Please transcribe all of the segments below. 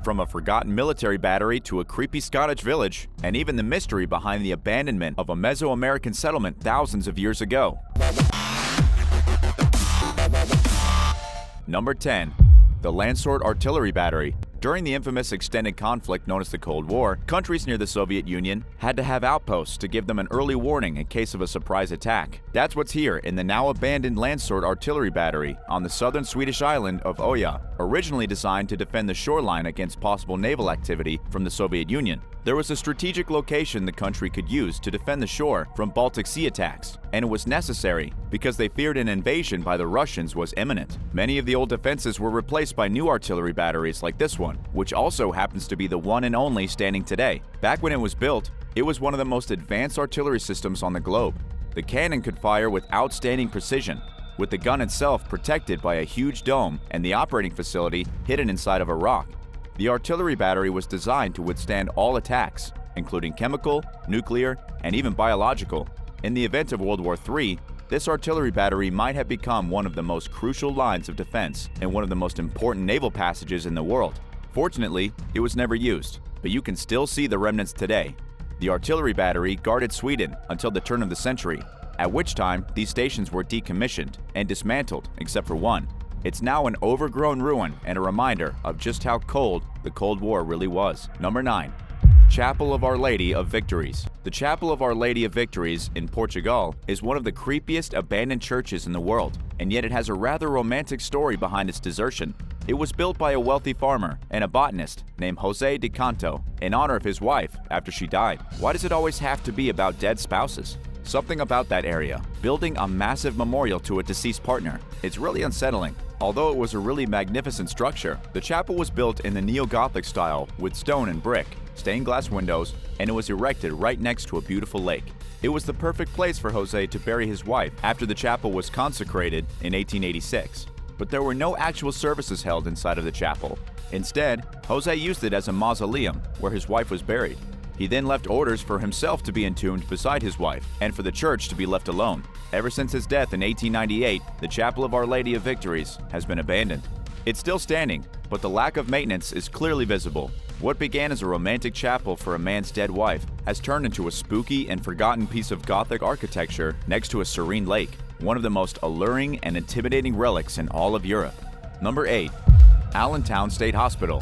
From a forgotten military battery to a creepy Scottish village, and even the mystery behind the abandonment of a Mesoamerican settlement thousands of years ago. Number 10. The Landsort Artillery Battery. During the infamous extended conflict known as the Cold War, countries near the Soviet Union had to have outposts to give them an early warning in case of a surprise attack. That's what's here in the now abandoned Landsort Artillery Battery on the southern Swedish island of Oya, originally designed to defend the shoreline against possible naval activity from the Soviet Union. There was a strategic location the country could use to defend the shore from Baltic Sea attacks, and it was necessary because they feared an invasion by the Russians was imminent. Many of the old defenses were replaced by new artillery batteries like this one, which also happens to be the one and only standing today. Back when it was built, it was one of the most advanced artillery systems on the globe. The cannon could fire with outstanding precision, with the gun itself protected by a huge dome and the operating facility hidden inside of a rock. The artillery battery was designed to withstand all attacks, including chemical, nuclear, and even biological. In the event of World War III, this artillery battery might have become one of the most crucial lines of defense and one of the most important naval passages in the world. Fortunately, it was never used, but you can still see the remnants today. The artillery battery guarded Sweden until the turn of the century, at which time these stations were decommissioned and dismantled except for one. It's now an overgrown ruin and a reminder of just how cold the Cold War really was. Number 9. Chapel of Our Lady of Victories. The Chapel of Our Lady of Victories in Portugal is one of the creepiest abandoned churches in the world, and yet it has a rather romantic story behind its desertion. It was built by a wealthy farmer and a botanist named José de Canto in honor of his wife after she died. Why does it always have to be about dead spouses? Something about that area, building a massive memorial to a deceased partner. It's really unsettling. Although it was a really magnificent structure, the chapel was built in the Neo-Gothic style with stone and brick, stained glass windows, and it was erected right next to a beautiful lake. It was the perfect place for Jose to bury his wife after the chapel was consecrated in 1886. But there were no actual services held inside of the chapel. Instead, Jose used it as a mausoleum where his wife was buried. He then left orders for himself to be entombed beside his wife and for the church to be left alone. Ever since his death in 1898, the Chapel of Our Lady of Victories has been abandoned. It's still standing, but the lack of maintenance is clearly visible. What began as a romantic chapel for a man's dead wife has turned into a spooky and forgotten piece of Gothic architecture next to a serene lake, one of the most alluring and intimidating relics in all of Europe. Number 8. Allentown State Hospital.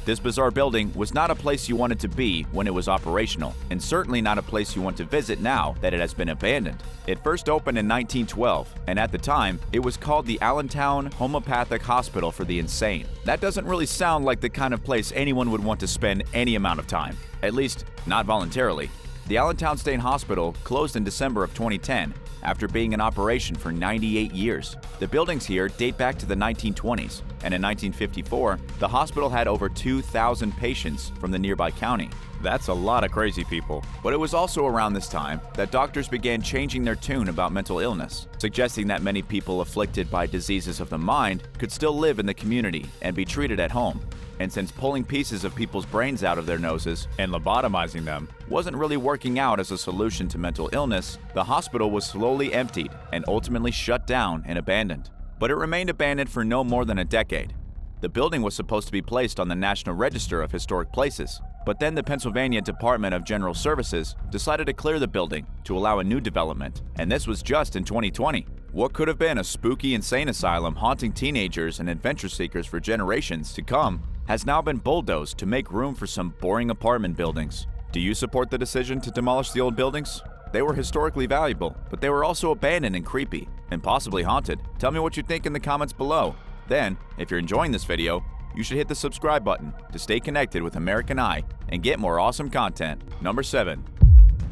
This bizarre building was not a place you wanted to be when it was operational, and certainly not a place you want to visit now that it has been abandoned. It first opened in 1912, and at the time, it was called the Allentown Homeopathic Hospital for the Insane. That doesn't really sound like the kind of place anyone would want to spend any amount of time, at least not voluntarily. The Allentown State Hospital closed in December of 2010 after being in operation for 98 years. The buildings here date back to the 1920s, and in 1954, the hospital had over 2,000 patients from the nearby county. That's a lot of crazy people. But it was also around this time that doctors began changing their tune about mental illness, suggesting that many people afflicted by diseases of the mind could still live in the community and be treated at home. And since pulling pieces of people's brains out of their noses and lobotomizing them wasn't really working out as a solution to mental illness, the hospital was slowly emptied and ultimately shut down and abandoned. But it remained abandoned for no more than a decade. The building was supposed to be placed on the National Register of Historic Places, but then the Pennsylvania Department of General Services decided to clear the building to allow a new development, and this was just in 2020. What could have been a spooky insane asylum haunting teenagers and adventure seekers for generations to come has now been bulldozed to make room for some boring apartment buildings. Do you support the decision to demolish the old buildings? They were historically valuable, but they were also abandoned and creepy, and possibly haunted. Tell me what you think in the comments below. Then, if you're enjoying this video, you should hit the subscribe button to stay connected with American Eye and get more awesome content. Number 7.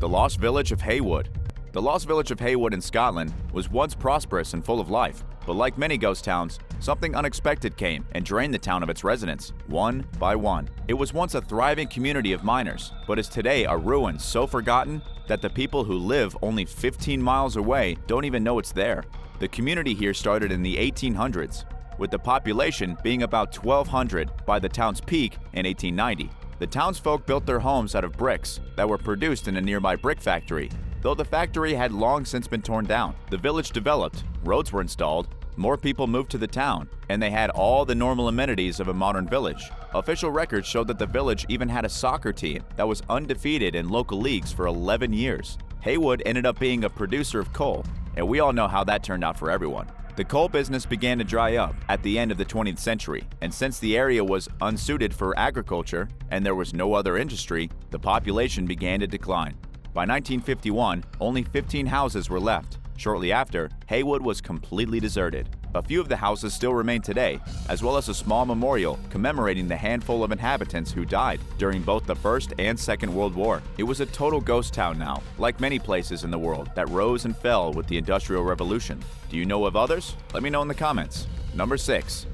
The Lost Village of Haywood. The Lost Village of Haywood in Scotland was once prosperous and full of life, but like many ghost towns, something unexpected came and drained the town of its residents, one by one. It was once a thriving community of miners, but is today a ruin so forgotten that the people who live only 15 miles away don't even know it's there. The community here started in the 1800s, with the population being about 1,200 by the town's peak in 1890. The townsfolk built their homes out of bricks that were produced in a nearby brick factory. Though the factory had long since been torn down, the village developed, roads were installed, more people moved to the town, and they had all the normal amenities of a modern village. Official records showed that the village even had a soccer team that was undefeated in local leagues for 11 years. Haywood ended up being a producer of coal, and we all know how that turned out for everyone. The coal business began to dry up at the end of the 20th century, and since the area was unsuited for agriculture and there was no other industry, the population began to decline. By 1951, only 15 houses were left. Shortly after, Haywood was completely deserted. A few of the houses still remain today, as well as a small memorial commemorating the handful of inhabitants who died during both the First and Second World War. It was a total ghost town now, like many places in the world that rose and fell with the Industrial Revolution. Do you know of others? Let me know in the comments. Number 6.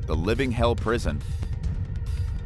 The Living Hell Prison.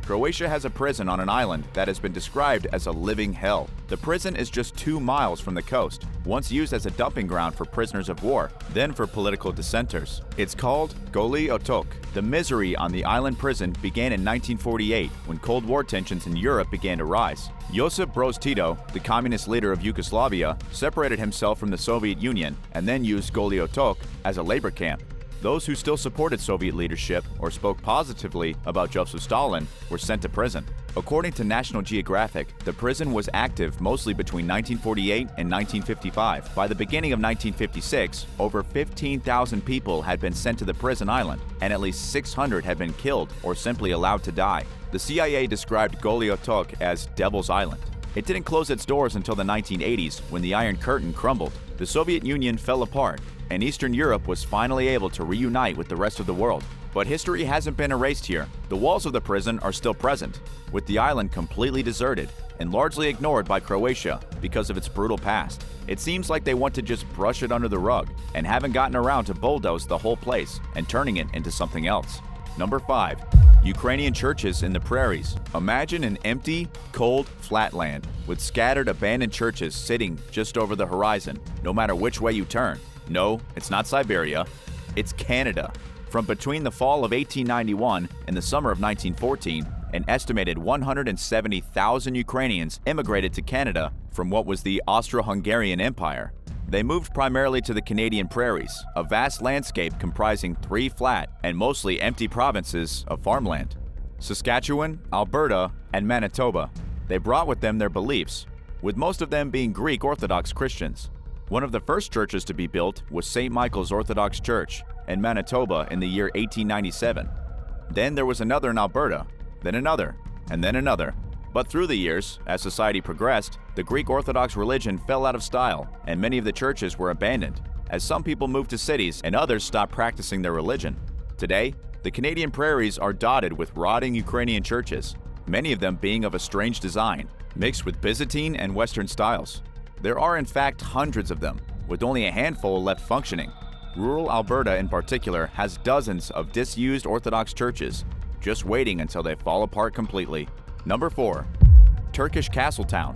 Croatia has a prison on an island that has been described as a living hell. The prison is just 2 miles from the coast, once used as a dumping ground for prisoners of war, then for political dissenters. It's called Goli Otok. The misery on the island prison began in 1948 when Cold War tensions in Europe began to rise. Josip Broz Tito, the communist leader of Yugoslavia, separated himself from the Soviet Union and then used Goli Otok as a labor camp. Those who still supported Soviet leadership or spoke positively about Joseph Stalin were sent to prison. According to National Geographic, the prison was active mostly between 1948 and 1955. By the beginning of 1956, over 15,000 people had been sent to the prison island, and at least 600 had been killed or simply allowed to die. The CIA described Goli Otok as Devil's Island. It didn't close its doors until the 1980s when the Iron Curtain crumbled. The Soviet Union fell apart, and Eastern Europe was finally able to reunite with the rest of the world. But history hasn't been erased here. The walls of the prison are still present, with the island completely deserted and largely ignored by Croatia because of its brutal past. It seems like they want to just brush it under the rug and haven't gotten around to bulldoze the whole place and turning it into something else. Number 5. Ukrainian churches in the prairies. Imagine an empty, cold flatland with scattered abandoned churches sitting just over the horizon, no matter which way you turn. No, it's not Siberia, it's Canada. From between the fall of 1891 and the summer of 1914, an estimated 170,000 Ukrainians immigrated to Canada from what was the Austro-Hungarian Empire. They moved primarily to the Canadian prairies, a vast landscape comprising 3 flat and mostly empty provinces of farmland: Saskatchewan, Alberta, and Manitoba. They brought with them their beliefs, with most of them being Greek Orthodox Christians. One of the first churches to be built was St. Michael's Orthodox Church in Manitoba in the year 1897. Then there was another in Alberta, then another, and then another. But through the years, as society progressed, the Greek Orthodox religion fell out of style, and many of the churches were abandoned, as some people moved to cities and others stopped practicing their religion. Today, the Canadian prairies are dotted with rotting Ukrainian churches, many of them being of a strange design, mixed with Byzantine and Western styles. There are in fact hundreds of them, with only a handful left functioning. Rural Alberta in particular has dozens of disused Orthodox churches, just waiting until they fall apart completely. Number 4. Turkish Castle Town.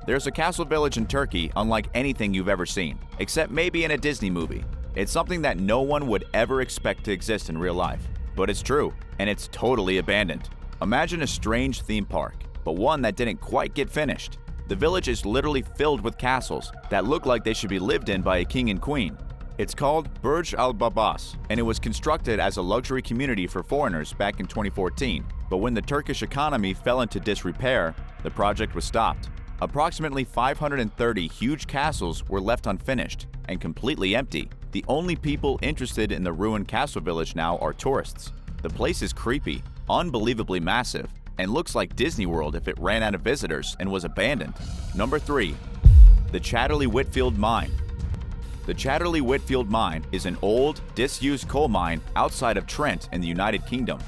There's a castle village in Turkey unlike anything you've ever seen, except maybe in a Disney movie. It's something that no one would ever expect to exist in real life. But it's true, and it's totally abandoned. Imagine a strange theme park, but one that didn't quite get finished. The village is literally filled with castles that look like they should be lived in by a king and queen. It's called Burj Al Babas, and it was constructed as a luxury community for foreigners back in 2014. But when the Turkish economy fell into disrepair, the project was stopped. Approximately 530 huge castles were left unfinished and completely empty. The only people interested in the ruined castle village now are tourists. The place is creepy, unbelievably massive, and looks like Disney World if it ran out of visitors and was abandoned. Number 3. The Chatterley Whitfield Mine. The Chatterley Whitfield Mine is an old, disused coal mine outside of Trent in the United Kingdom.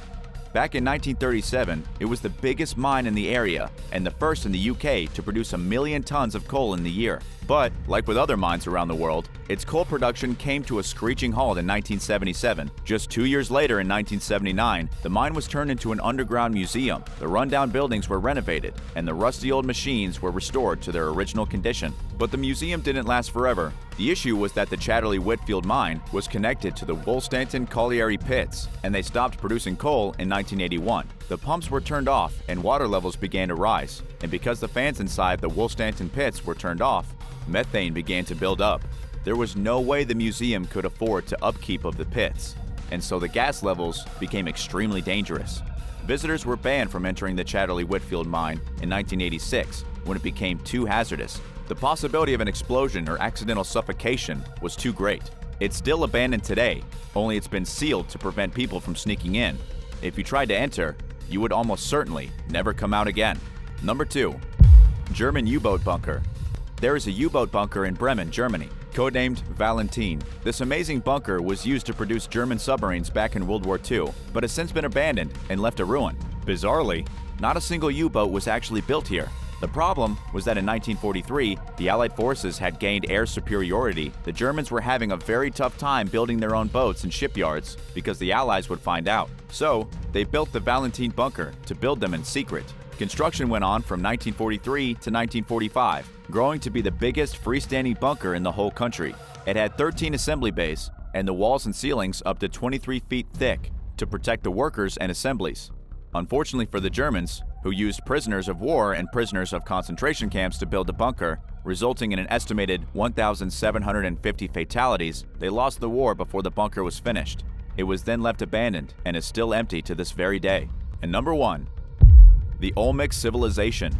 Back in 1937, it was the biggest mine in the area and the first in the UK to produce 1 million tons of coal in the year. But, like with other mines around the world, its coal production came to a screeching halt in 1977. Just 2 years later, in 1979, the mine was turned into an underground museum. The rundown buildings were renovated, and the rusty old machines were restored to their original condition. But the museum didn't last forever. The issue was that the Chatterley Whitfield mine was connected to the Woolstanton Colliery pits, and they stopped producing coal in 1981. The pumps were turned off and water levels began to rise, and because the fans inside the Woolstanton pits were turned off, methane began to build up. There was no way the museum could afford to upkeep of the pits, and so the gas levels became extremely dangerous. Visitors were banned from entering the Chatterley Whitfield mine in 1986 when it became too hazardous. The possibility of an explosion or accidental suffocation was too great. It's still abandoned today, only it's been sealed to prevent people from sneaking in. If you tried to enter, you would almost certainly never come out again. Number 2. German U-boat bunker. There is a U-boat bunker in Bremen, Germany, codenamed Valentine. This amazing bunker was used to produce German submarines back in World War II, but has since been abandoned and left a ruin. Bizarrely, not a single U-boat was actually built here. The problem was that in 1943, the Allied forces had gained air superiority. The Germans were having a very tough time building their own boats in shipyards because the Allies would find out. So, they built the Valentine bunker to build them in secret. Construction went on from 1943 to 1945, growing to be the biggest freestanding bunker in the whole country. It had 13 assembly bays, and the walls and ceilings up to 23 feet thick to protect the workers and assemblies. Unfortunately for the Germans, who used prisoners of war and prisoners of concentration camps to build the bunker, resulting in an estimated 1,750 fatalities, they lost the war before the bunker was finished. It was then left abandoned and is still empty to this very day. And number 1. The Olmec civilization.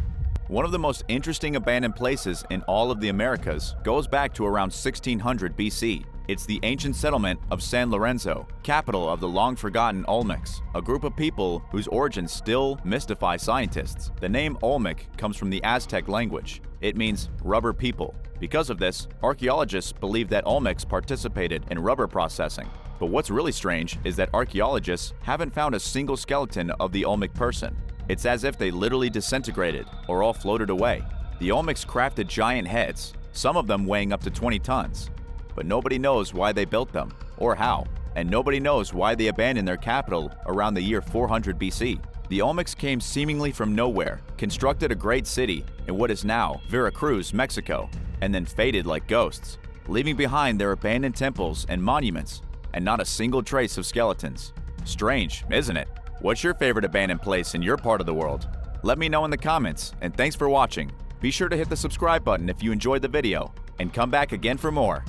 One of the most interesting abandoned places in all of the Americas goes back to around 1600 BC. It's the ancient settlement of San Lorenzo, capital of the long-forgotten Olmecs, a group of people whose origins still mystify scientists. The name Olmec comes from the Aztec language. It means rubber people. Because of this, archaeologists believe that Olmecs participated in rubber processing. But what's really strange is that archaeologists haven't found a single skeleton of the Olmec person. It's as if they literally disintegrated or all floated away. The Olmecs crafted giant heads, some of them weighing up to 20 tons. But nobody knows why they built them or how, and nobody knows why they abandoned their capital around the year 400 BC. The Olmecs came seemingly from nowhere, constructed a great city in what is now Veracruz, Mexico, and then faded like ghosts, leaving behind their abandoned temples and monuments, and not a single trace of skeletons. Strange, isn't it? What's your favorite abandoned place in your part of the world? Let me know in the comments, and thanks for watching. Be sure to hit the subscribe button if you enjoyed the video, and come back again for more.